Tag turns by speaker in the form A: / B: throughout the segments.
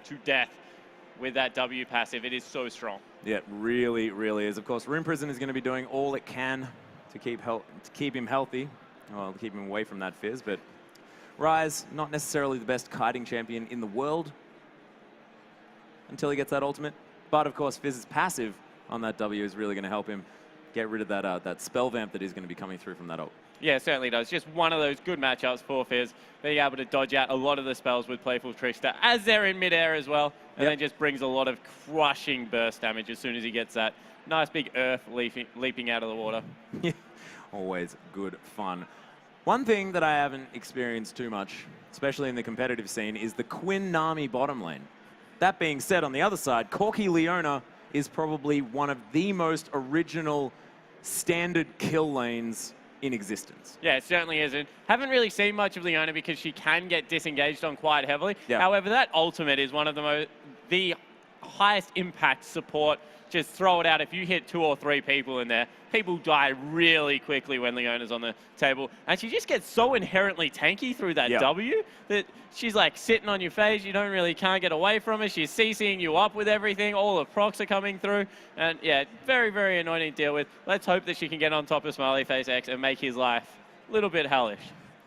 A: to death with that W passive. It is so strong.
B: Yeah, it really, really is. Of course, Rune Prison is going to be doing all it can to keep him healthy, well, keep him away from that Fizz, but Rise, not necessarily the best kiting champion in the world until he gets that ultimate. But of course, Fizz's passive on that W is really going to help him get rid of that spell vamp that is going to be coming through from that ult.
A: Yeah, it certainly does. Just one of those good matchups for Fizz, being able to dodge out a lot of the spells with Playful Trickster as they're in midair as well, and then just brings a lot of crushing burst damage as soon as he gets that nice big earth leaping out of the water.
B: Always good fun. One thing that I haven't experienced too much, especially in the competitive scene, is the Quinn Nami bottom lane. That being said, on the other side, Corki Leona is probably one of the most original standard kill lanes in existence.
A: Yeah, it certainly is. And haven't really seen much of Leona because she can get disengaged on quite heavily.
B: Yeah.
A: However, that ultimate is one of the highest impact support. Just throw it out. If you hit 2 or 3 people in there, people die really quickly when Leona's on the table. And she just gets so inherently tanky through that W that she's like sitting on your face. You can't get away from her. She's CCing you up with everything. All the procs are coming through. And yeah, very, very annoying to deal with. Let's hope that she can get on top of Smileyface X and make his life a little bit hellish.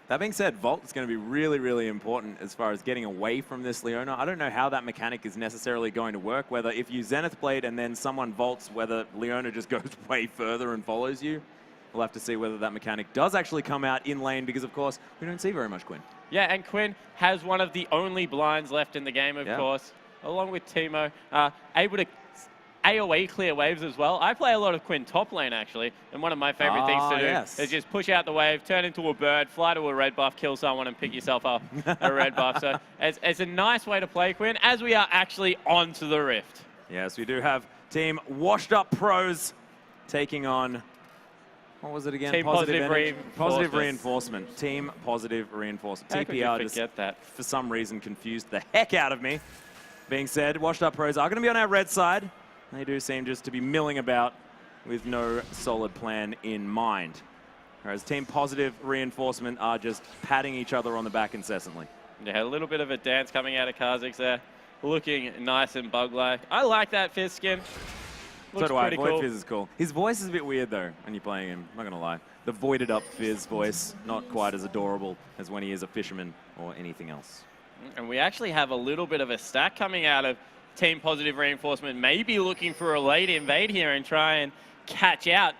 B: That being said, Vault is going to be really, really important as far as getting away from this Leona. I don't know how that mechanic is necessarily going to work, whether if you Zenith Blade and then someone vaults, whether Leona just goes way further and follows you. We'll have to see whether that mechanic does actually come out in lane because, of course, we don't see very much Quinn.
A: Yeah, and Quinn has one of the only blinds left in the game, of course, along with Teemo, able to AoE clear waves as well. I play a lot of Quinn top lane, actually, and one of my favorite things to do is just push out the wave, turn into a bird, fly to a red buff, kill someone, and pick yourself up a red buff. So it's a nice way to play Quinn, as we are actually onto the Rift.
B: Yes, we do have Team Washed Up Pros taking on, what was it again?
A: Team Positive
B: Reinforcement. Team Positive Reinforcement.
A: How
B: TPR
A: could you forget that?
B: For some reason, confused the heck out of me. Being said, Washed Up Pros are going to be on our red side. They do seem just to be milling about with no solid plan in mind. Whereas Team Positive Reinforcement are just patting each other on the back incessantly.
A: Yeah, a little bit of a dance coming out of Kha'Zix there. Looking nice and bug-like. I like that Fizz skin. Looks
B: so do I.
A: pretty
B: Void
A: cool.
B: Fizz is cool. His voice is a bit weird, though, when you're playing him. I'm not going to lie. The voided up Fizz voice, not quite as adorable as when he is a fisherman or anything else.
A: And we actually have a little bit of a stack coming out of Team Positive Reinforcement, maybe looking for a late invade here and try and catch out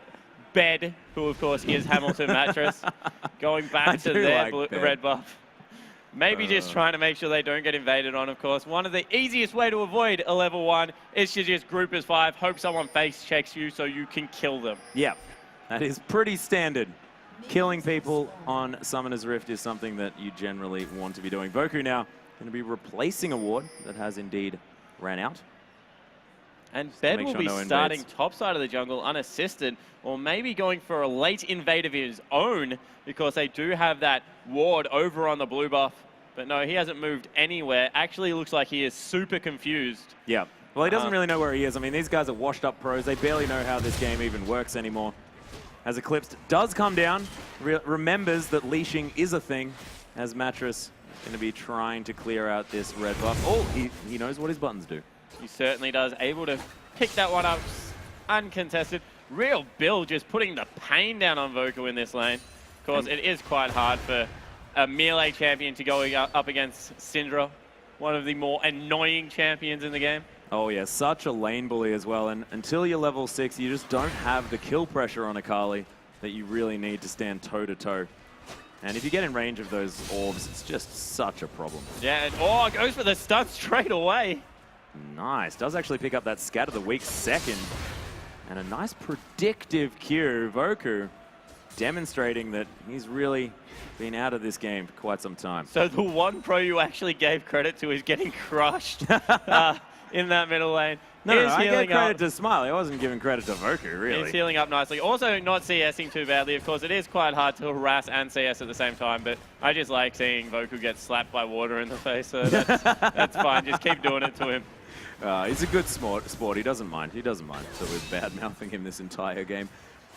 A: Bed, who of course is Hamilton Mattress, going back to their red buff. Maybe just trying to make sure they don't get invaded on, of course. One of the easiest way to avoid a level 1 is to just group as 5, hope someone face checks you so you can kill them.
B: Yeah, that is pretty standard. Killing people on Summoner's Rift is something that you generally want to be doing. Voku now going to be replacing a ward that has indeed ran out.
A: And Bed will be starting top side of the jungle unassisted, or maybe going for a late invade of his own, because they do have that ward over on the blue buff. But no, he hasn't moved anywhere. Actually looks like he is super confused.
B: Yeah. Well, he doesn't really know where he is. I mean, these guys are washed up pros. They barely know how this game even works anymore. As Eclipsed does come down, remembers that leashing is a thing, as Mattress going to be trying to clear out this red buff. Oh, he knows what his buttons do.
A: He certainly does. Able to pick that one up uncontested. Real Bill just putting the pain down on Voku in this lane. Of course, it is quite hard for a melee champion to go up against Syndra, one of the more annoying champions in the game.
B: Oh yeah, such a lane bully as well. And until you're level 6, you just don't have the kill pressure on Akali that you really need to stand toe-to-toe. And if you get in range of those orbs, it's just such a problem.
A: Yeah, and goes for the stun straight away.
B: Nice. Does actually pick up that Scatter the Weak second. And a nice predictive Q. Voku demonstrating that he's really been out of this game for quite some time.
A: So the one pro you actually gave credit to is getting crushed in that middle lane.
B: No, I gave credit to Smiley. I wasn't giving credit to Voku, really.
A: He's healing up nicely. Also not CSing too badly. Of course, it is quite hard to harass and CS at the same time, but I just like seeing Voku get slapped by water in the face, so that's fine. Just keep doing it to him.
B: He's a good sport. He doesn't mind. He doesn't mind. So we're bad-mouthing him this entire game.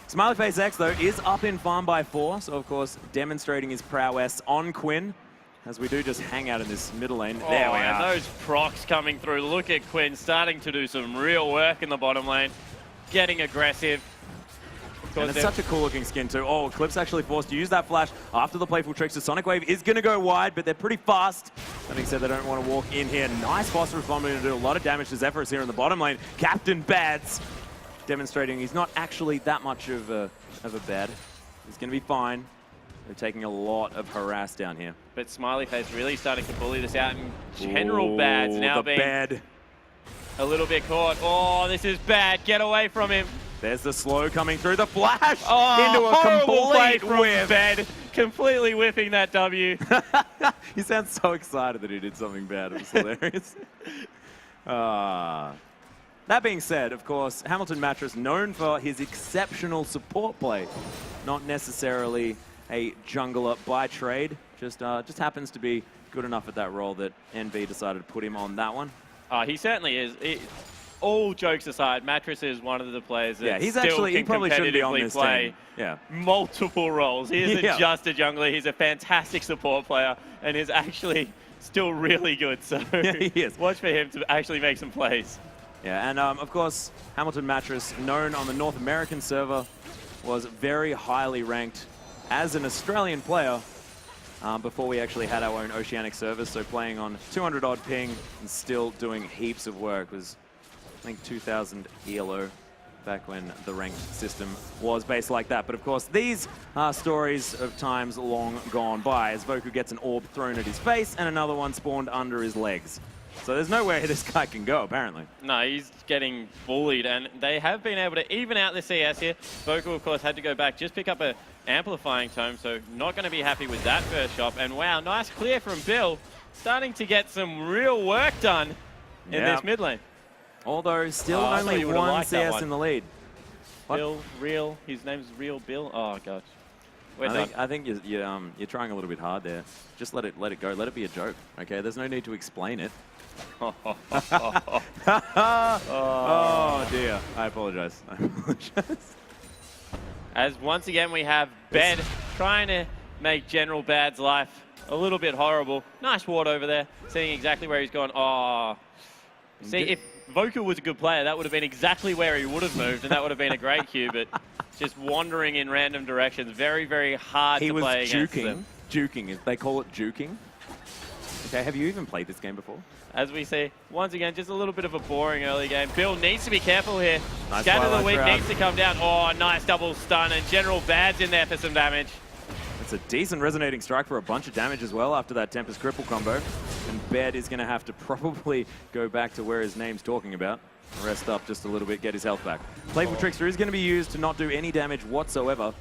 B: Smileyface X, though, is up in farm by 4. So, of course, demonstrating his prowess on Quinn. as we do just hang out in this middle lane.
A: Oh,
B: There we
A: and
B: are.
A: those procs coming through. Look at Quinn starting to do some real work in the bottom lane, getting aggressive.
B: And it's such a cool looking skin too. Oh, Eclipse actually forced to use that flash after the playful tricks. The Sonic Wave is going to go wide, but they're pretty fast. That being said, they don't want to walk in here. Nice Phosphorus Bomb to do a lot of damage to Zephyrus here in the bottom lane. Captain Bads demonstrating he's not actually that much of a bad. He's going to be fine. They're taking a lot of harass down here.
A: But Smiley Face really starting to bully this out, and General Bad's now being a little bit caught. Oh, this is bad. Get away from him.
B: There's the slow coming through, the flash
A: into
B: a complete whiff.
A: Bed, completely whiffing that W.
B: He sounds so excited that he did something bad. It was hilarious. That being said, of course, Hamilton Mattress known for his exceptional support play, not necessarily a jungler by trade. Just happens to be good enough at that role that NB decided to put him on that one.
A: He certainly is. All jokes aside, Mattress is one of the players that
B: he
A: can
B: probably shouldn't be on
A: competitively
B: this
A: play
B: team. Yeah.
A: multiple roles. He isn't just a jungler, he's a fantastic support player and is actually still really good. So
B: he is.
A: Watch for him to actually make some plays.
B: Yeah, and of course, Hamilton Mattress, known on the North American server, was very highly ranked as an Australian player before we actually had our own Oceanic servers. So playing on 200 odd ping and still doing heaps of work was, I think, 2000 ELO back when the ranked system was based like that. But of course, these are stories of times long gone by, as Voku gets an orb thrown at his face and another one spawned under his legs. So there's no way this guy can go, apparently.
A: No, he's getting bullied, and they have been able to even out the CS here. Voku, of course, had to go back, just pick up a amplifying tome, so not going to be happy with that first shot. And wow, nice clear from Bill, starting to get some real work done in this mid lane.
B: Although still only one CS in the lead. What?
A: Bill, Real, his name's Real Bill. Oh gosh,
B: I think you're trying a little bit hard there. Just let it go. Let it be a joke. Okay, there's no need to explain it. Oh dear, I apologize.
A: As once again we have Bed trying to make General Bad's life a little bit horrible. Nice ward over there, seeing exactly where he's gone. Oh, see, if Voku was a good player, that would have been exactly where he would have moved, and that would have been a great Q, but just wandering in random directions. Very, very hard to play against them.
B: Juking. They call it juking. Okay, have you even played this game before?
A: As we see, once again, just a little bit of a boring early game. Bill needs to be careful here.
B: Nice
A: Scatter the Wind needs to come down. Oh, nice double stun, and General Bad's in there for some damage.
B: It's a decent resonating strike for a bunch of damage as well after that Tempest Cripple combo. And Bed is going to have to probably go back to where his name's talking about. Rest up just a little bit, get his health back. Playful Trickster is going to be used to not do any damage whatsoever.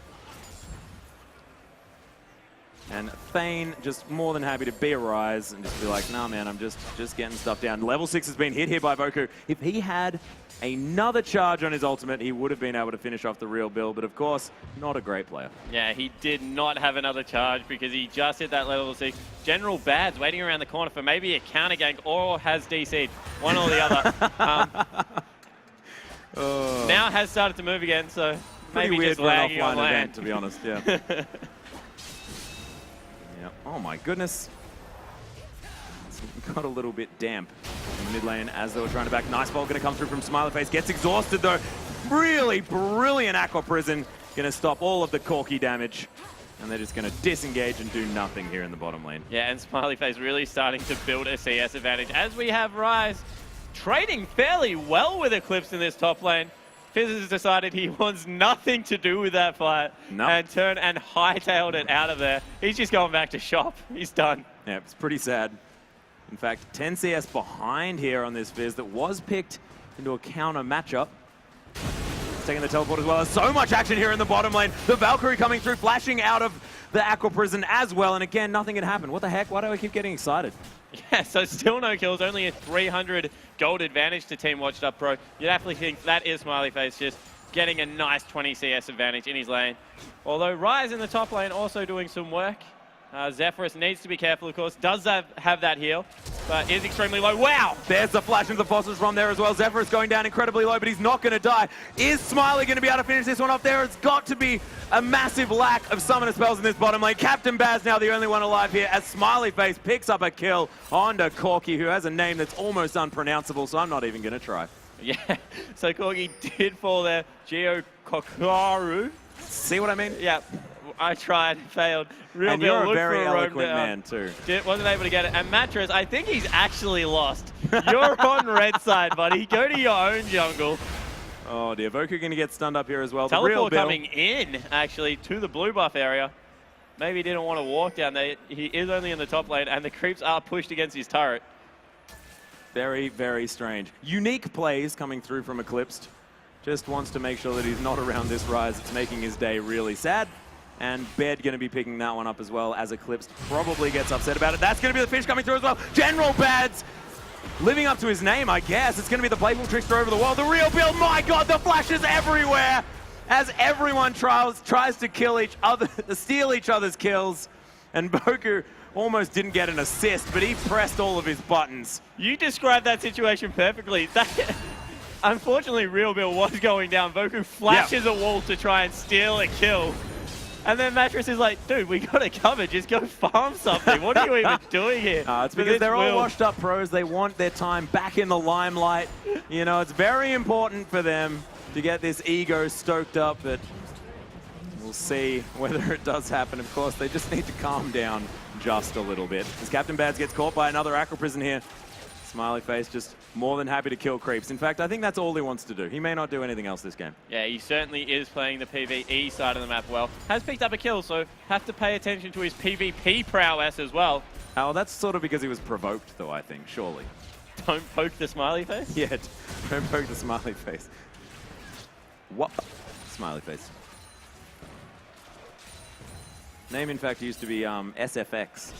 B: And Thane just more than happy to be a Rise and just be like, nah, man, I'm just getting stuff down. Level 6 has been hit here by Voku. If he had another charge on his ultimate, he would have been able to finish off the Real Bill, but of course, not a great player. Yeah,
A: he did not have another charge because he just hit that level 6. General Bad's waiting around the corner for maybe a counter gank or has DC'd, one or the other. Now has started to move again, so maybe
B: weird
A: just lagging
B: for an
A: on
B: offline
A: land.
B: event, to be honest, yeah. Oh my goodness. Got a little bit damp in the mid lane as they were trying to back. Nice ball going to come through from Smiley Face. Gets exhausted though. Really brilliant Aqua Prison. Going to stop all of the Corky damage. And they're just going to disengage and do nothing here in the bottom lane.
A: Yeah, and Smiley Face really starting to build a CS advantage. As we have Rise trading fairly well with Eclipse in this top lane. Fizz has decided he wants nothing to do with that fight and turned and hightailed it out of there. He's just going back to shop. He's done.
B: Yeah, it's pretty sad. In fact, 10 CS behind here on this Fizz that was picked into a counter matchup. He's taking the teleport as well. There's so much action here in the bottom lane. The Valkyrie coming through, flashing out of the Aqua Prison as well. And again, nothing had happened. What the heck? Why do I keep getting excited?
A: Yeah, so still no kills, only a 300 gold advantage to Team Watched Up Pro. You definitely think that is Smiley Face just getting a nice 20 CS advantage in his lane. Although Rise in the top lane also doing some work. Zephyrus needs to be careful, of course. Does have that heal, but is extremely low. Wow!
B: There's the flash into the Foster's from there as well. Zephyrus going down incredibly low, but he's not going to die. Is Smiley going to be able to finish this one off? There has got to be a massive lack of summoner spells in this bottom lane. Captain Baz now the only one alive here as Smiley Face picks up a kill onto Corky, who has a name that's almost unpronounceable, so I'm not even going to try.
A: Yeah, so Corky did fall there. Geo Kokaru.
B: See what I mean?
A: Yeah, I tried, failed. Real
B: and
A: Bill
B: you're a
A: looked
B: very
A: for a
B: eloquent
A: roam down.
B: man, too.
A: Wasn't able to get it. And Mattress, I think he's actually lost. You're on red side, buddy. Go to your own jungle.
B: Oh, dear. Voku going to get stunned up here as well.
A: Teleport
B: the real Bill.
A: coming in, actually, to the blue buff area. Maybe he didn't want to walk down there. He is only in the top lane, and the creeps are pushed against his turret.
B: Very, very strange. Unique plays coming through from Eclipsed. Just wants to make sure that he's not around this Rise. It's making his day really sad. And Bed going to be picking that one up as well as Eclipsed probably gets upset about it. That's going to be the fish coming through as well. General Bads living up to his name, I guess. It's going to be the playful trickster over the wall. The real Bill, my God, the flashes everywhere as everyone tries to kill each other, steal each other's kills. And Boku almost didn't get an assist, but he pressed all of his buttons.
A: You described that situation perfectly. Unfortunately, Real Bill was going down. Voku flashes a wall to try and steal a kill. And then Mattress is like, dude, we got it covered. Just go farm something. What are you even doing here?
B: It's because they're all washed up pros. They want their time back in the limelight. You know, it's very important for them to get this ego stoked up, but we'll see whether it does happen. Of course, they just need to calm down just a little bit. As Captain Bads gets caught by another Aqua Prison here. Smiley Face just more than happy to kill creeps. In fact, I think that's all he wants to do. He may not do anything else this game.
A: Yeah, he certainly is playing the PvE side of the map well. Has picked up a kill, so have to pay attention to his PvP prowess as well.
B: Oh, that's sort of because he was provoked, though, I think, surely.
A: Don't poke the Smiley Face?
B: Yeah, don't poke the Smiley Face. What? Smiley Face. Name, in fact, used to be SFX.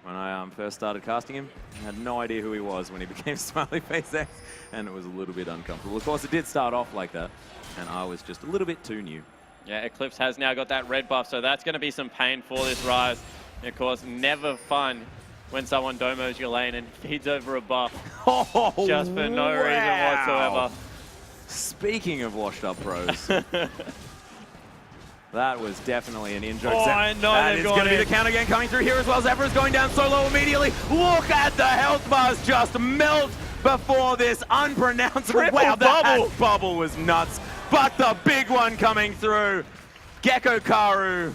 B: When I first started casting him, I had no idea who he was when he became Smiley Face X, and it was a little bit uncomfortable. Of course, it did start off like that, and I was just a little bit too new.
A: Yeah, Eclipse has now got that red buff, so that's going to be some pain for this Rise. And of course, never fun when someone domos your lane and feeds over a buff just for no reason whatsoever.
B: Speaking of washed up pros. That was definitely an in-joke.
A: Oh, I know
B: that is going to be the count again coming through here as well. Zephyrus going down so low immediately. Look at the health bars just melt before this unpronounceable. Wow, that bubble was nuts. But the big one coming through. Gecko Karu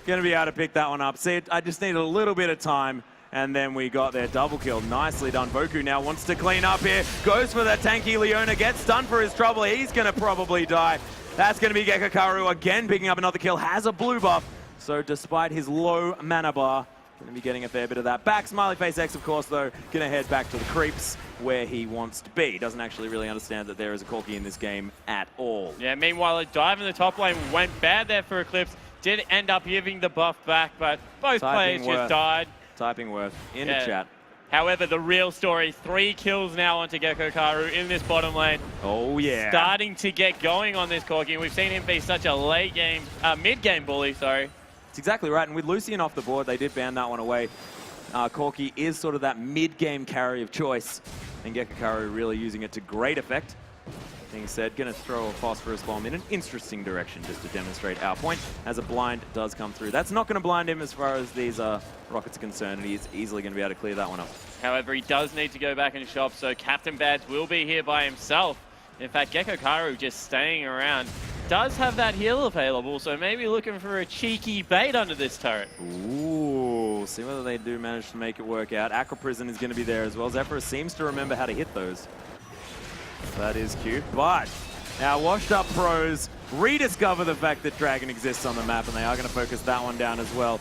B: going to be able to pick that one up. See, I just need a little bit of time. And then we got their double kill. Nicely done. Voku now wants to clean up here. Goes for the tanky Leona. Gets stunned for his trouble. He's going to probably die. That's going to be Gekakaru again picking up another kill. Has a blue buff. So despite his low mana bar, going to be getting a fair bit of that back. Smiley Face X, of course, though, going to head back to the creeps where he wants to be. Doesn't actually really understand that there is a Corky in this game at all.
A: Yeah, meanwhile, a dive in the top lane went bad there for Eclipse. Did end up giving the buff back, but both players just died.
B: Typing worth in the chat.
A: However, the real story, 3 kills now onto Gecko Karu in this bottom lane.
B: Oh, yeah.
A: Starting to get going on this Corky, and we've seen him be such a late game, mid-game bully, sorry.
B: It's exactly right, and with Lucian off the board, they did ban that one away. Corky is sort of that mid-game carry of choice, and Gecko Karu really using it to great effect. Being said, going to throw a phosphorus bomb in an interesting direction just to demonstrate our point as a blind does come through. That's not going to blind him as far as these rockets are concerned, and he's easily going to be able to clear that one up.
A: However, he does need to go back and shop, so Captain Bads will be here by himself. In fact, Gecko Karu just staying around. Does have that heal available, so maybe looking for a cheeky bait under this turret.
B: Ooh, see whether they do manage to make it work out. Aqua Prison is going to be there as well. Zephyrus seems to remember how to hit those. That is cute, but our washed up pros rediscover the fact that Dragon exists on the map, and they are going to focus that one down as well.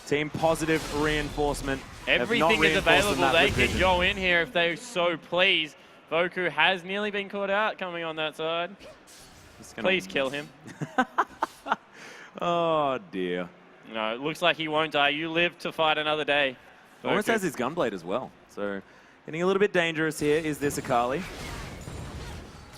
B: Team positive reinforcement.
A: Everything is available. They can go in here if they so please. Voku has nearly been caught out coming on that side. Please kill him.
B: Oh, dear.
A: No, it looks like he won't die. You live to fight another day. Voku.
B: Almost has his gunblade as well. So getting a little bit dangerous here. Is this Akali?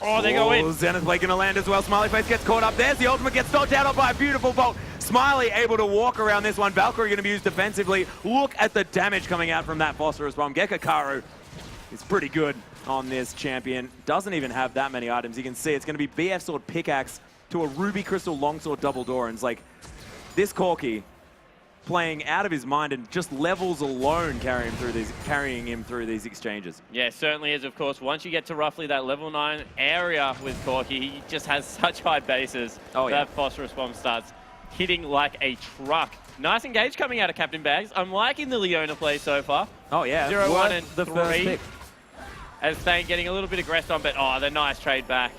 A: Oh, they go in.
B: Zenith Blade going to land as well. Smiley Face gets caught up. There's the ultimate, gets dodged out by a beautiful bolt. Smiley able to walk around this one. Valkyrie going to be used defensively. Look at the damage coming out from that phosphorus bomb. Gekakaru is pretty good on this champion. Doesn't even have that many items. You can see it's going to be BF Sword Pickaxe to a Ruby Crystal Longsword Double Door. And it's like, this Corki playing out of his mind, and just levels alone carrying him through these exchanges.
A: Yeah, certainly is, of course. Once you get to roughly that level 9 area with Corki, he just has such high bases. That phosphorus bomb starts hitting like a truck. Nice engage coming out of Captain Bags. I'm liking the Leona play so far.
B: Oh yeah,
A: 0-1 and
B: the
A: 3.
B: first pick.
A: As Thane getting a little bit aggressed on, but the nice trade back.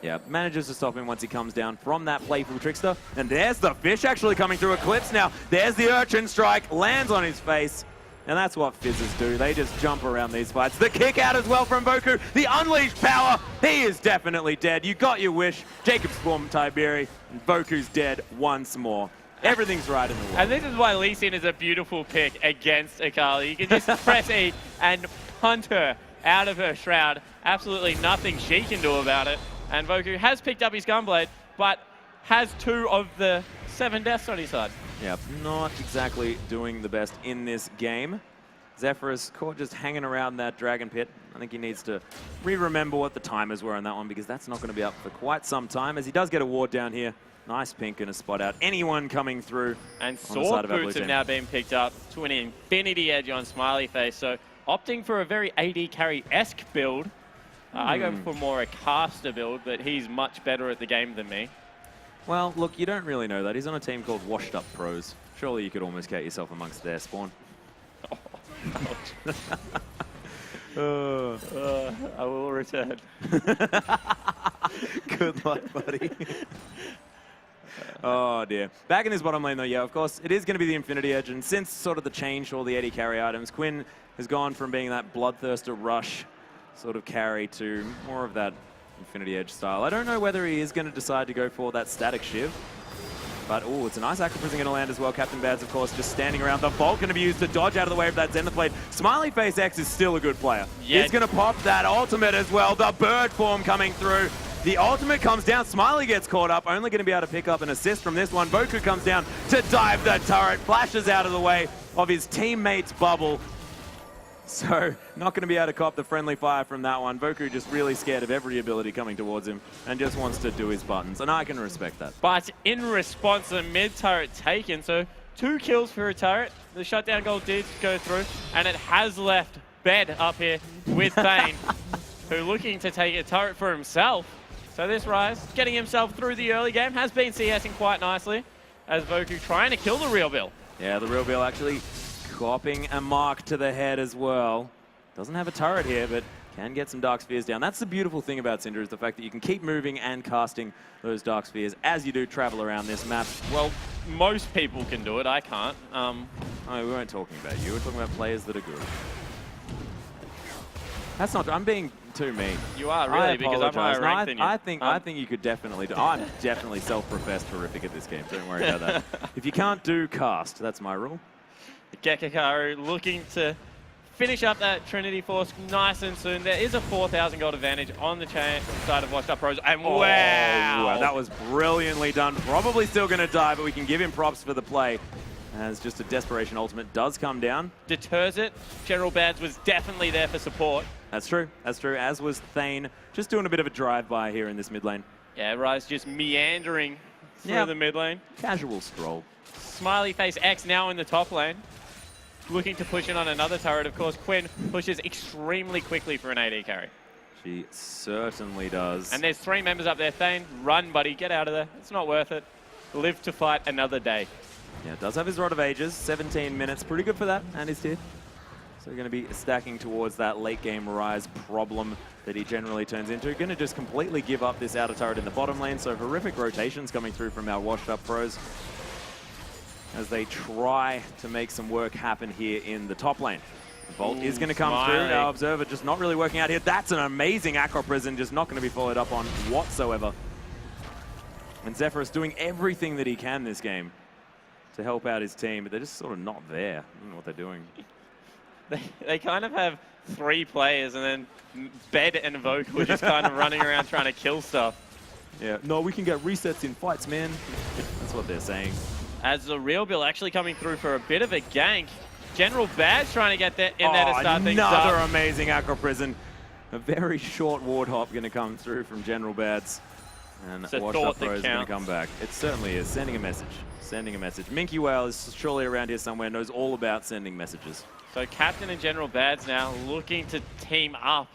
B: Yeah, manages to stop him once he comes down from that playful trickster. And there's the fish actually coming through Eclipse now. There's the Urchin Strike, lands on his face. And that's what Fizzes do. They just jump around these fights. The kick out as well from Voku. The unleashed power. He is definitely dead. You got your wish. Jacob's form Tiberi. And Voku's dead once more. Everything's right in the world.
A: And this is why Lee Sin is a beautiful pick against Akali. You can just press E and punt her out of her shroud. Absolutely nothing she can do about it. And Voku has picked up his Gunblade, but has 2 of the 7 deaths on his side.
B: Yeah, not exactly doing the best in this game. Zephyrus caught just hanging around that Dragon Pit. I think he needs to remember what the timers were on that one, because that's not going to be up for quite some time, as he does get a ward down here. Nice pink and a spot out. Anyone coming through.
A: And sword boots have now been picked up to an infinity edge on Smiley Face. So opting for a very AD carry-esque build. I go for more a caster build, but he's much better at the game than me.
B: Well, look, you don't really know that. He's on a team called Washed Up Pros. Surely you could almost count yourself amongst their spawn.
A: I will return.
B: Good luck, buddy. Oh, dear. Back in this bottom lane, though, yeah, of course, it is going to be the Infinity Edge. And since sort of the change to all the AD carry items, Quinn has gone from being that Bloodthirster Rush sort of carry to more of that Infinity Edge style. I don't know whether he is going to decide to go for that Static Shiv. But, oh, it's a nice Acro Prison going to land as well. Captain Bads, of course, just standing around. The Vault going to be used to dodge out of the way of that Zenith Blade. Smiley Face X is still a good player. Yeah. He's going to pop that ultimate as well. The bird form coming through. The ultimate comes down. Smiley gets caught up. Only going to be able to pick up an assist from this one. Voku comes down to dive the turret. Flashes out of the way of his teammate's bubble. So, not going to be able to cop the friendly fire from that one. Voku just really scared of every ability coming towards him and just wants to do his buttons. And I can respect that.
A: But in response, the mid turret taken. So, 2 kills for a turret. The shutdown goal did go through. And it has left Bed up here with Thane, who looking to take a turret for himself. So this Rise, getting himself through the early game, has been CSing quite nicely. As Voku trying to kill the Real Bill. Yeah,
B: the Real Bill actually copping a mark to the head as well. Doesn't have a turret here, but can get some Dark Spheres down. That's the beautiful thing about Cinder, is the fact that you can keep moving and casting those Dark Spheres as you do travel around this map.
A: Well, most people can do it. I can't.
B: Oh, we weren't talking about you. We're talking about players that are good. That's not. I'm being too mean.
A: You are really, because I'm higher ranked than you.
B: I think you could definitely do. I'm definitely self-professed horrific at this game. Don't worry about that. If you can't do cast, that's my rule.
A: Gekakaru looking to finish up that Trinity Force nice and soon. There is a 4,000 gold advantage on the side of Washed Up Pros. And wow!
B: That was brilliantly done. Probably still going to die, but we can give him props for the play. As just a desperation ultimate does come down.
A: Deters it. General Bads was definitely there for support.
B: That's true. That's true. As was Thane. Just doing a bit of a drive-by here in this mid lane.
A: Yeah, Rise just meandering through the mid lane.
B: Casual stroll.
A: Smiley Face X now in the top lane. Looking to push in on another turret. Of course, Quinn pushes extremely quickly for an AD carry.
B: She certainly does.
A: And there's 3 members up there. Thane, run, buddy. Get out of there. It's not worth it. Live to fight another day.
B: Yeah, does have his Rod of Ages. 17 minutes. Pretty good for that. And he's tier. So we're going to be stacking towards that late game Rise problem that he generally turns into. Going to just completely give up this outer turret in the bottom lane. So horrific rotations coming through from our Washed Up Pros as they try to make some work happen here in the top lane. The Bolt is going to come through. Our Observer just not really working out here. That's an amazing Acro Prison, just not going to be followed up on whatsoever. And Zephyrus doing everything that he can this game to help out his team, but they're just sort of not there. I don't know what they're doing.
A: They kind of have 3 players, and then Bed and Vogue were just kind of running around trying to kill stuff.
B: Yeah, no, we can get resets in fights, man. That's That's what they're saying.
A: As the real Bill actually coming through for a bit of a gank. General Bad's trying to get there in there to start things up.
B: Another amazing Aqua Prison. A very short ward hop going to come through from General Bad's. And Washed Up Pro is going to come back. It certainly is. Sending a message. Sending a message. Minky Whale is surely around here somewhere, knows all about sending messages.
A: So Captain and General Bad's now looking to team up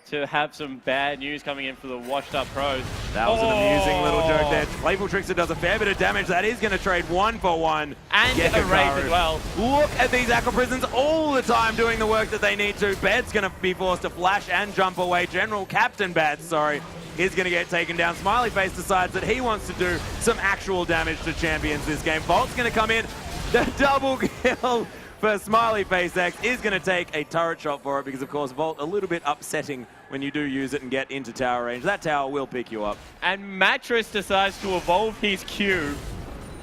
A: to have some bad news coming in for the Washed Up Pros.
B: That was an amusing little joke there. Playful Trickster does a fair bit of damage. That is going to trade 1-for-1.
A: And a Wraith as well.
B: Look at these Aqua Prisons all the time doing the work that they need to. Bad's going to be forced to flash and jump away. Captain Bad, sorry, is going to get taken down. Smiley Face decides that he wants to do some actual damage to champions this game. Volt's going to come in. The double kill for Smiley Face X is going to take a turret shot for it because, of course, Volt a little bit upsetting when you do use it and get into tower range. That tower will pick you up.
A: And Mattress decides to evolve his Q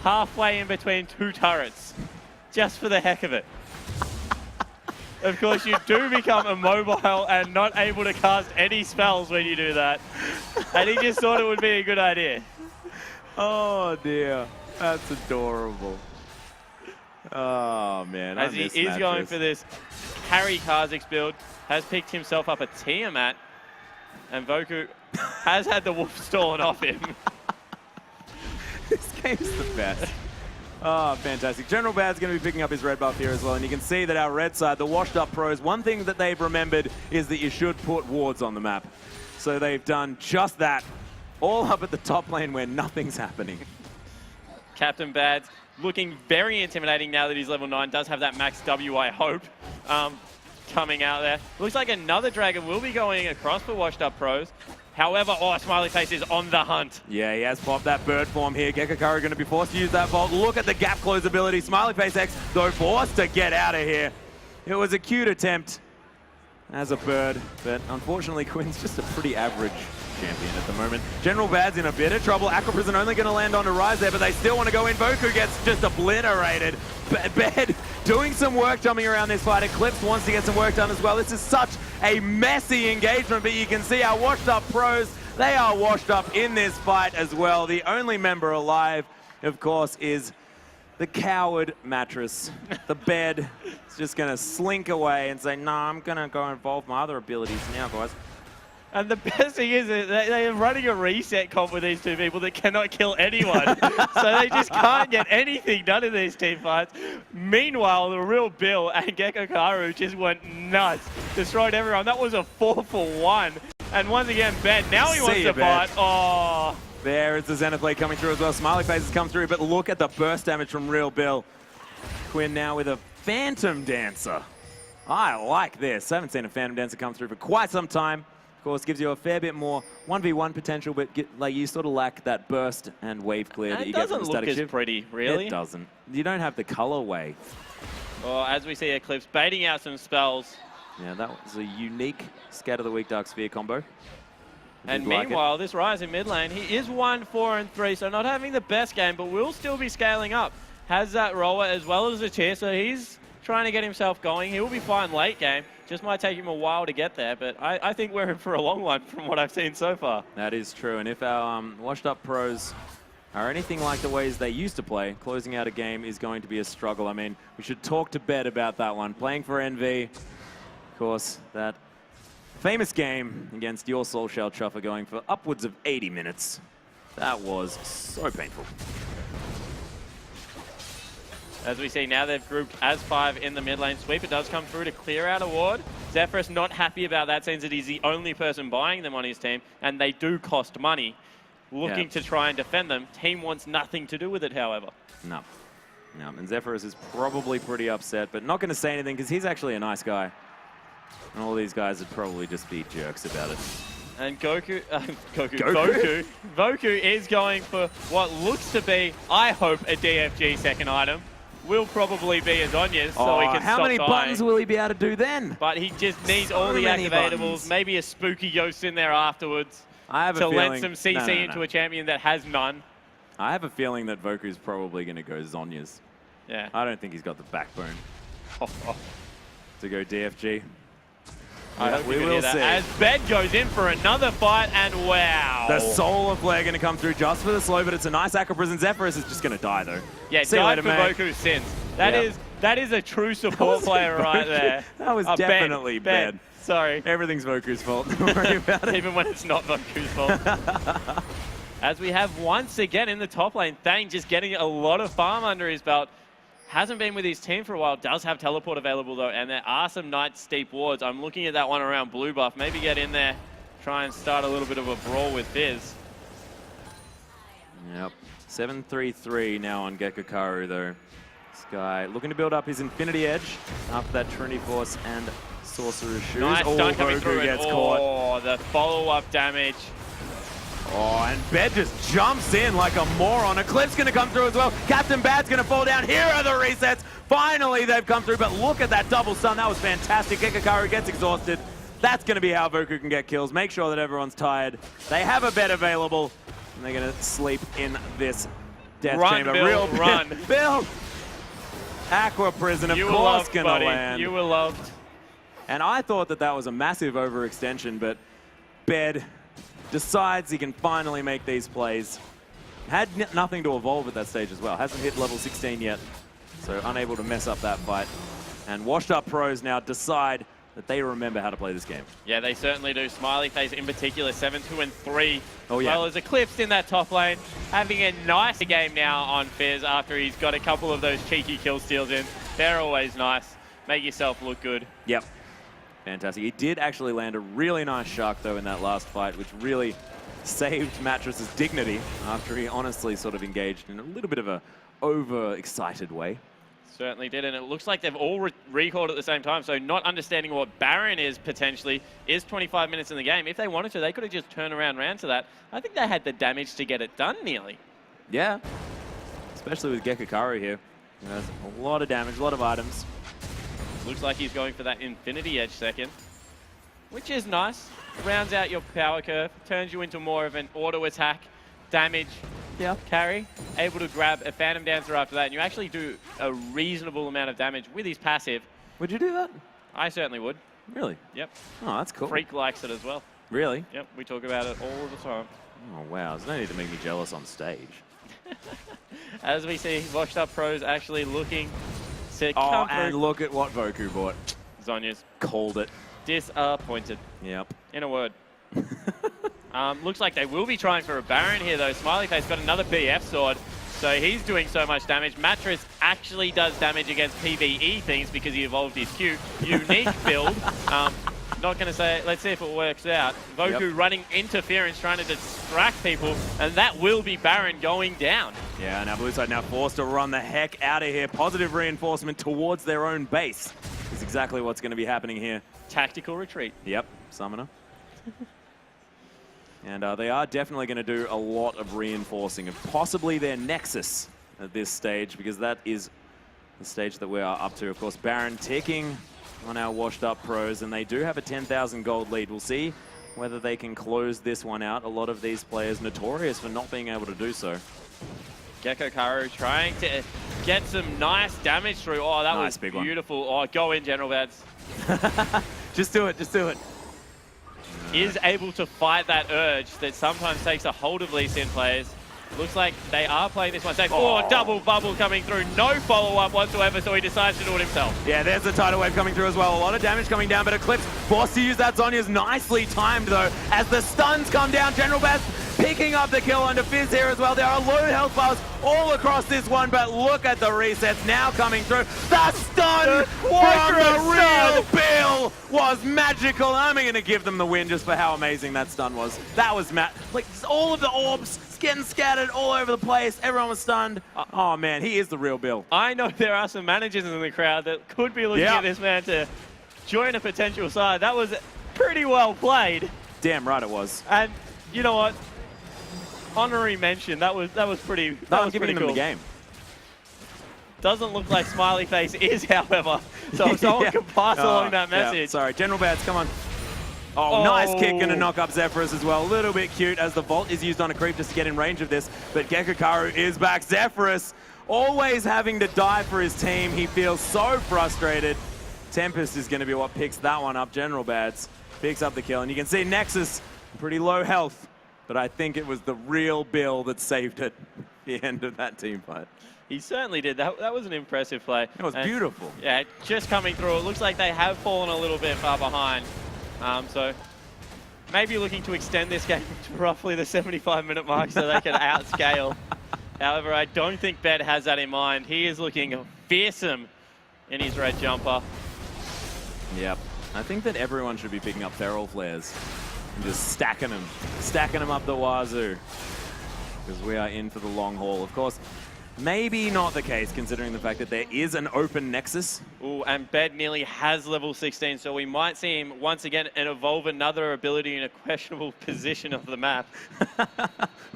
A: halfway in between two turrets, just for the heck of it. Of course, you do become immobile and not able to cast any spells when you do that. And he just thought it would be a good idea.
B: Oh, dear. That's adorable. Oh, man.
A: As he is going for this Harry Kha'Zix build, has picked himself up a Tiamat, and Voku has had the wolf stolen off him.
B: This game's the best. Oh, fantastic. General Bad's going to be picking up his red buff here as well, and you can see that our red side, the Washed Up Pros, one thing that they've remembered is that you should put wards on the map. So they've done just that, all up at the top lane where nothing's happening.
A: Captain Bad's looking very intimidating now that he's level 9, does have that max W, I hope, coming out there. Looks like another Dragon will be going across for Washed Up Pros. However, Smiley Face is on the hunt.
B: Yeah, he has popped that bird form here. Gekakaru going to be forced to use that Volt. Look at the gap close ability. Smiley Face X, though, forced to get out of here. It was a cute attempt as a bird, but unfortunately, Quinn's just a pretty average champion at the moment. General Bad's in a bit of trouble. Aqua Prison only going to land on a Rise there, but they still want to go in. Voku gets just obliterated. Bed doing some work jumping around this fight. Eclipse wants to get some work done as well. This is such a messy engagement, but you can see our Washed Up Pros, they are washed up in this fight as well. The only member alive, of course, is the coward Mattress. The bed is just going to slink away and say, no, I'm going to go involve my other abilities now, guys.
A: And the best thing is that they are running a reset comp with these two people that cannot kill anyone. So they just can't get anything done in these team fights. Meanwhile, the real Bill and Gekakaru just went nuts. Destroyed everyone. That was a 4-for-1. And once again, Ben, now he wants to fight. Oh.
B: There is the Zenith Blade coming through as well. Smiley Face has come through, but look at the burst damage from real Bill. Quinn now with a Phantom Dancer. I like this. I haven't seen a Phantom Dancer come through for quite some time. Of course, gives you a fair bit more 1v1 potential, but like you sort of lack that burst and wave clear that you get from the static shift.
A: It doesn't look as pretty, really.
B: It doesn't. You don't have the colorway.
A: Well, as we see Eclipse baiting out some spells.
B: Yeah, that was a unique Scatter the Weak Dark Sphere combo.
A: And meanwhile, this Rise in mid lane, he is 1-4-3, so not having the best game, but will still be scaling up. Has that roller as well as the tier, so he's trying to get himself going. He will be fine late game. Just might take him a while to get there, but I think we're in for a long one from what I've seen so far. That
B: is true, and if our Washed Up Pros are anything like the ways they used to play, closing out a game is going to be a struggle. I mean, we should talk to Bed about that one. Playing for NV, of course, that famous game against your Soul Shell Chuffer going for upwards of 80 minutes. That was so painful.
A: As we see now, they've grouped as 5 in the mid lane. Sweeper does come through to clear out a ward. Zephyrus not happy about that, since that he's the only person buying them on his team, and they do cost money. Looking to try and defend them. Team wants nothing to do with it, however.
B: No. And Zephyrus is probably pretty upset, but not going to say anything because he's actually a nice guy. And all these guys would probably just be jerks about it.
A: And Voku is going for what looks to be, I hope, a DFG second item. Will probably be as Onya's, so he can stop
B: how many
A: dying.
B: buttons will he be able to do then?
A: But he just needs all the activatables, buttons. Maybe a spooky Yost in there afterwards to lend some CC into a champion that has none.
B: I have a feeling that Voku's probably going to go Zonya's.
A: Yeah.
B: I don't think he's got the backbone to go DFG.
A: I hope
B: we
A: you can
B: will
A: hear that.
B: see.
A: As Bed goes in for another fight, and wow.
B: The Solar Flare going to come through just for the slow, but it's a nice Aqua Prison. Zephyrus is just going to die, though.
A: Yeah,
B: see you
A: died
B: later,
A: for
B: mate.
A: Voku's sins. That is a true support player right there.
B: That was definitely Bed.
A: Sorry.
B: Everything's Voku's fault. Don't worry about it.
A: Even when it's not Voku's fault. As we have once again in the top lane, Thang just getting a lot of farm under his belt. Hasn't been with his team for a while. Does have teleport available, though, and there are some nice steep wards. I'm looking at that one around blue buff. Maybe get in there, try and start a little bit of a brawl with Fizz.
B: Yep. 7-3-3 now on Gekkokaru, though. This guy looking to build up his Infinity Edge after that Trinity Force and Sorcerer's Shoes.
A: Nice stun coming
B: Voku
A: through.
B: gets caught.
A: Oh, the follow-up damage.
B: Oh, and Bed just jumps in like a moron. Eclipse going to come through as well. Captain Bad's going to fall down. Here are the resets. Finally, they've come through, but look at that double stun. That was fantastic. Gekkokaru gets exhausted. That's going to be how Voku can get kills. Make sure that everyone's tired. They have a bed available, and they're going to sleep in this death chamber.
A: Bill, run.
B: Bill! Aqua Prison, of course, going to land.
A: You were loved.
B: And I thought that that was a massive overextension, but Bed decides he can finally make these plays. Had nothing to evolve at that stage as well. Hasn't hit level 16 yet, so unable to mess up that fight. And washed up pros now decide that they remember how to play this game.
A: Yeah, they certainly do. Smiley Face in particular, 7-2-3.
B: Oh, yeah.
A: Well as Eclipsed in that top lane. Having a nice game now on Fizz after he's got a couple of those cheeky kill steals in. They're always nice. Make yourself look good.
B: Yep. Fantastic. He did actually land a really nice shark, though, in that last fight, which really saved Mattress's dignity after he honestly sort of engaged in a little bit of a overexcited way.
A: Certainly did, and it looks like they've all recalled at the same time, so not understanding what Baron is potentially is 25 minutes in the game. If they wanted to, they could have just turned around ran to that. I think they had the damage to get it done nearly.
B: Yeah, especially with Gekkokaru here. There's a lot of damage, a lot of items.
A: Looks like he's going for that Infinity Edge second, which is nice. Rounds out your power curve, turns you into more of an auto attack, damage, carry. Able to grab a Phantom Dancer after that, and you actually do a reasonable amount of damage with his passive.
B: Would you do that?
A: I certainly would.
B: Really?
A: Yep.
B: Oh, that's cool.
A: Freak likes it as well.
B: Really?
A: Yep, we talk about it all the time.
B: Oh, wow. There's no need to make me jealous on stage.
A: As we see, washed up pros actually looking to
B: Oh,
A: come
B: and
A: through.
B: look at what Voku bought.
A: Zhonya's
B: Called it.
A: disappointed.
B: Yep.
A: In a word. Looks like they will be trying for a Baron here, though. Smiley Face got another BF sword, so he's doing so much damage. Mattress actually does damage against PvE things because he evolved his Q. Unique build. Not going to say, let's see if it works out. Voku running interference, trying to distract people, and that will be Baron going down.
B: Yeah, now blue side now forced to run the heck out of here. Positive reinforcement towards their own base is exactly what's going to be happening here.
A: Tactical retreat.
B: Yep, Summoner. And they are definitely going to do a lot of reinforcing of possibly their Nexus at this stage, because that is the stage that we are up to. Of course, Baron ticking on our washed up pros, and they do have a 10,000 gold lead. We'll see whether they can close this one out. A lot of these players notorious for not being able to do so.
A: Gekkokaru trying to get some nice damage through. Oh, that
B: Nice,
A: was
B: big one.
A: beautiful. Oh, go in, General Beds.
B: Just do it, just do it.
A: Is able to fight that urge that sometimes takes a hold of Lee Sin players. Looks like they are playing this one safe. Oh, double bubble coming through. No follow-up whatsoever, so he decides to do it himself.
B: Yeah, there's the tidal wave coming through as well. A lot of damage coming down, but Eclipse forced to use that. Zhonya's nicely timed, though, as the stuns come down. General Bass picking up the kill under Fizz here as well. There are low health bars all across this one, but look at the resets now coming through. The stun from the real Bill was magical. I'm going to give them the win just for how amazing that stun was. That was like all of the orbs getting scattered all over the place. Everyone was stunned. Oh, man, he is the real Bill.
A: I know there are some managers in the crowd that could be looking at this man to join a potential side. That was pretty well played.
B: Damn right it was.
A: And you know what? Honorary mention. That was pretty. That was pretty
B: them
A: cool.
B: the game.
A: Doesn't look like Smiley Face is, however. So if someone can pass along that message.
B: Yeah. Sorry, General Bats, come on. Oh, nice kick, gonna knock up Zephyrus as well. A little bit cute as the Vault is used on a creep just to get in range of this. But Gekkokaru is back. Zephyrus always having to die for his team. He feels so frustrated. Tempest is going to be what picks that one up. General Bats picks up the kill, and you can see Nexus pretty low health, but I think it was the real Bill that saved it at the end of that team fight.
A: He certainly did. That was an impressive play.
B: It was beautiful.
A: Yeah, just coming through. It looks like they have fallen a little bit far behind. So maybe looking to extend this game to roughly the 75-minute mark so they can outscale. However, I don't think Bet has that in mind. He is looking fearsome in his red jumper.
B: Yep. I think that everyone should be picking up Feral Flares and just stacking them up the wazoo, because we are in for the long haul. Of course, maybe not the case considering the fact that there is an open Nexus.
A: Ooh, and Bed nearly has level 16, so we might see him once again and evolve another ability in a questionable position of the map.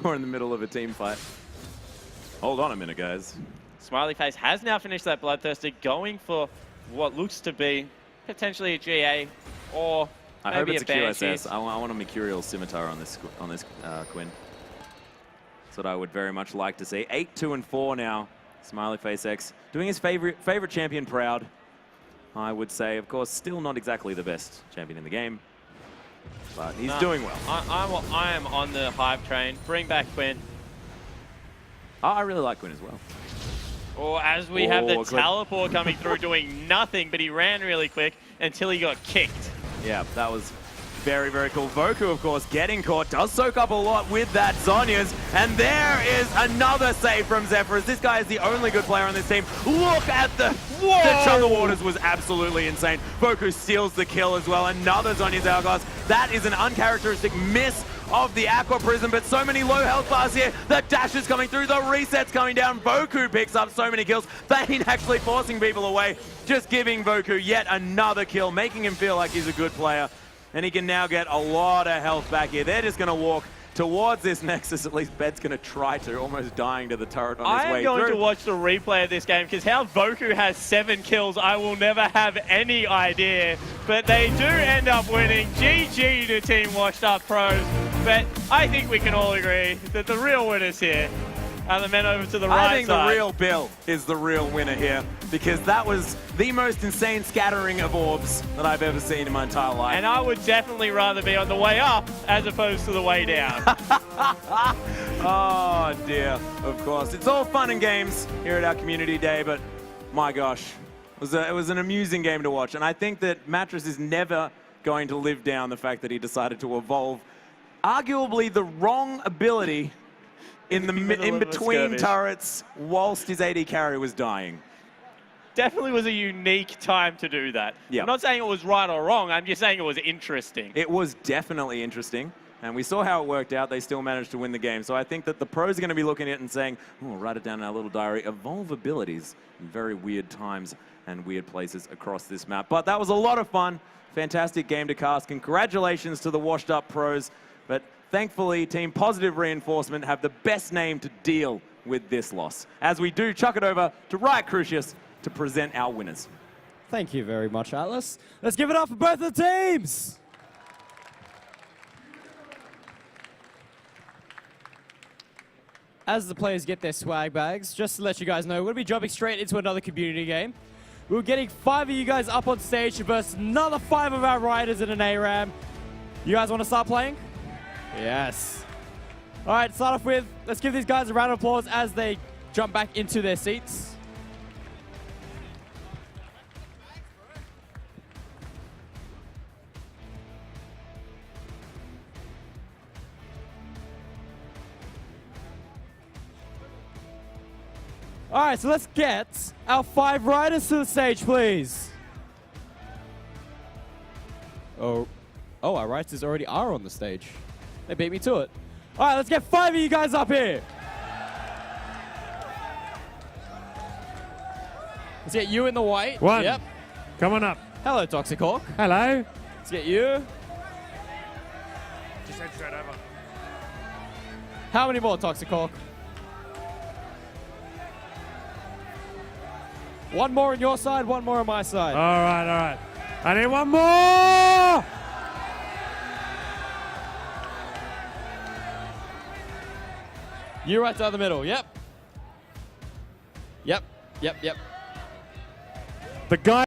B: Or in the middle of a team fight. Hold on a minute, guys.
A: Smiley Face has now finished that Bloodthirster, going for what looks to be potentially a GA or
B: I
A: maybe
B: hope it's a
A: Banshee.
B: QSS. I want a Mercurial Scimitar on this Quinn. That's what I would very much like to see. 8-2-4 now. Smiley Face X doing his favorite champion proud. I would say, of course, still not exactly the best champion in the game, but he's doing well.
A: I am on the hype train. Bring back Quinn.
B: I really like Quinn as well.
A: Or as we have the
B: Quinn.
A: teleport coming through doing nothing, but he ran really quick until he got kicked.
B: Yeah, that was very, very cool. Voku, of course, getting caught, does soak up a lot with that Zhonya's. And there is another save from Zephyrus. This guy is the only good player on this team. Look at the Chug of Waters was absolutely insane. Voku steals the kill as well. Another Zhonya's Hourglass. That is an uncharacteristic miss of the Aqua Prism, but so many low health bars here. The dash is coming through, the reset's coming down. Voku picks up so many kills. Thane actually forcing people away, just giving Voku yet another kill, making him feel like he's a good player. And he can now get a lot of health back here. They're just going to walk towards this Nexus. At least Bed's going to try to, almost dying to the turret on his way through.
A: I am going to watch the replay of this game, because how Voku has 7 kills, I will never have any idea. But they do end up winning. GG to Team Washed Up Pros. But I think we can all agree that the real winners here are the men over to the right side.
B: I think the real Bill is the real winner here, because that was the most insane scattering of orbs that I've ever seen in my entire life.
A: And I would definitely rather be on the way up as opposed to the way down.
B: Oh dear, of course. It's all fun and games here at our community day, but my gosh, it was an amusing game to watch. And I think that Mattress is never going to live down the fact that he decided to evolve arguably the wrong ability in between turrets whilst his AD carry was dying.
A: Definitely was a unique time to do that.
B: Yep.
A: I'm not saying it was right or wrong, I'm just saying it was interesting.
B: It was definitely interesting, and we saw how it worked out. They still managed to win the game. So I think that the pros are going to be looking at it and saying, oh, we'll write it down in our little diary, evolve abilities in very weird times and weird places across this map. But that was a lot of fun. Fantastic game to cast. Congratulations to the Washed Up Pros. But thankfully, Team Positive Reinforcement have the best name to deal with this loss. As we do, chuck it over to Riot Crucius to present our winners.
C: Thank you very much, Atlas. Let's give it up for both of the teams. As the players get their swag bags, just to let you guys know, we're going to be jumping straight into another community game. We're getting 5 of you guys up on stage versus another 5 of our riders in an ARAM. You guys want to start playing? Yes. All right, start off with, let's give these guys a round of applause as they jump back into their seats. All right, so let's get our 5 riders to the stage, please. Oh, our riders already are on the stage. They beat me to it. All right, let's get 5 of you guys up here. Let's get you in the white.
D: 1.
C: Yep.
D: Come on up.
C: Hello, Toxic Hawk.
D: Hello.
C: Let's get you.
D: Just head straight over.
C: How many more, Toxic Hawk? 1 more on your side, 1 more on my side.
D: All right. I need 1 more.
C: You right down the middle. Yep. Yep.
D: The guy